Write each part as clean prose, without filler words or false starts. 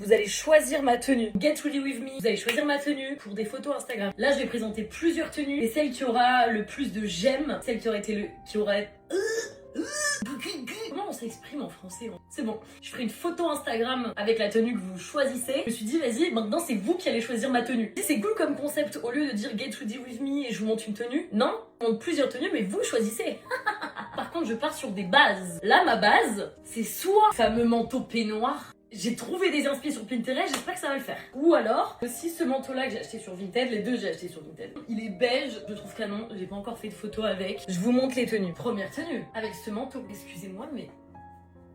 vous allez choisir ma tenue. Get ready with me, vous allez choisir ma tenue pour des photos Instagram. Là, je vais présenter plusieurs tenues et celle qui aura le plus de j'aime, celle qui aurait été Comment on s'exprime en français? C'est bon. Je ferai une photo Instagram avec la tenue que vous choisissez. Je me suis dit, vas-y, maintenant c'est vous qui allez choisir ma tenue. C'est cool comme concept. Au lieu de dire get ready with me et je vous montre une tenue, non, on montre plusieurs tenues, mais vous choisissez. Par contre, je pars sur des bases. Là, ma base, c'est soit le fameux manteau peignoir. J'ai trouvé des inspi sur Pinterest, j'espère que ça va le faire. Ou alors, aussi ce manteau-là que j'ai acheté sur Vinted, les deux j'ai acheté sur Vinted. Il est beige, je trouve canon, j'ai pas encore fait de photo avec. Je vous montre les tenues. Première tenue, avec ce manteau. Excusez-moi, mais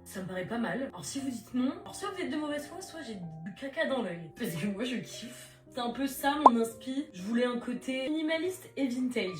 ça me paraît pas mal. Alors si vous dites non, alors soit vous êtes de mauvaise foi, soit j'ai du caca dans l'œil. Parce que moi je kiffe. C'est un peu ça mon inspi. Je voulais un côté minimaliste et vintage.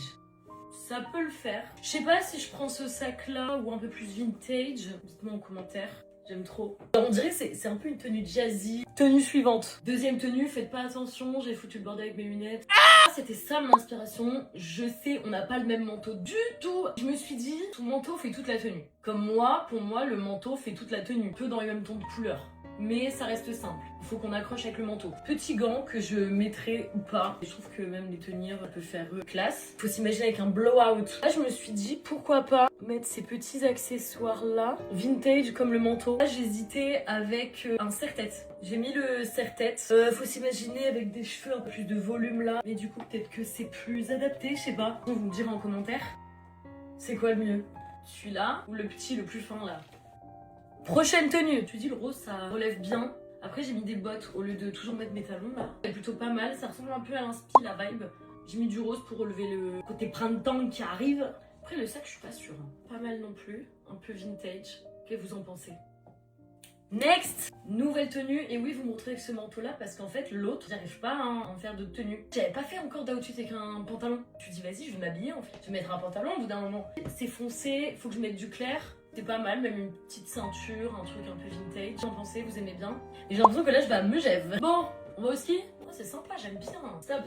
Ça peut le faire. Je sais pas si je prends ce sac-là ou un peu plus vintage. Dites-moi en commentaire. J'aime trop. On dirait que c'est un peu une tenue jazzy. Tenue suivante. Deuxième tenue, faites pas attention, j'ai foutu le bordel avec mes lunettes. C'était ça mon inspiration. Je sais, on n'a pas le même manteau du tout. Je me suis dit, ton manteau fait toute la tenue. Comme moi, pour moi, le manteau fait toute la tenue. Un peu dans les mêmes tons de couleurs. Mais ça reste simple. Il faut qu'on accroche avec le manteau. Petit gant que je mettrai ou pas. Et je trouve que même les tenir peut faire classe. Faut s'imaginer avec un blowout. Là, je me suis dit, pourquoi pas mettre ces petits accessoires là, vintage comme le manteau. Là, j'hésitais avec un serre-tête. J'ai mis le serre-tête. Faut s'imaginer avec des cheveux un peu plus de volume là. Mais du coup, peut-être que c'est plus adapté, je sais pas. Vous me direz en commentaire. C'est quoi le mieux? Celui-là ou le petit, le plus fin là? Prochaine tenue. Tu dis le rose ça relève bien. Après j'ai mis des bottes au lieu de toujours mettre mes talons là. C'est plutôt pas mal, ça ressemble un peu à l'inspi, la vibe. J'ai mis du rose pour relever le côté printemps qui arrive. Après le sac je suis pas sûre. Pas mal non plus, un peu vintage. Qu'est-ce que vous en pensez? Next, nouvelle tenue. Et oui, vous montrez avec ce manteau là parce qu'en fait l'autre, j'arrive pas à en faire d'autres tenues. J'avais pas fait encore d'outfit avec un pantalon. Tu dis vas-y, je vais m'habiller en fait. Je vais mettre un pantalon au bout d'un moment. C'est foncé, faut que je mette du clair. C'est pas mal, même une petite ceinture, un truc un peu vintage. Vous en pensez, vous aimez bien? Et j'ai l'impression que là je vais à Megève. Bon, on va au ski? Oh, c'est sympa, j'aime bien. Stop.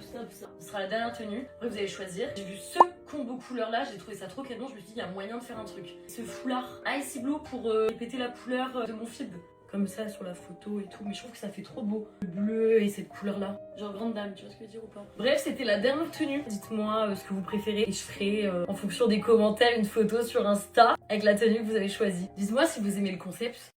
Ce sera la dernière tenue. Après vous allez choisir. J'ai vu ce combo couleur là, j'ai trouvé ça trop canon. Je me suis dit il y a moyen de faire un truc. Ce foulard Icy Blue pour répéter la couleur de mon feed. Comme ça sur la photo et tout, mais je trouve que ça fait trop beau. Le bleu et cette couleur là. Genre grande dame, tu vois ce que je veux dire ou pas? Bref, c'était la dernière tenue. Dites-moi ce que vous préférez et je ferai en fonction des commentaires une photo sur Insta avec la tenue que vous avez choisie. Dites-moi si vous aimez le concept.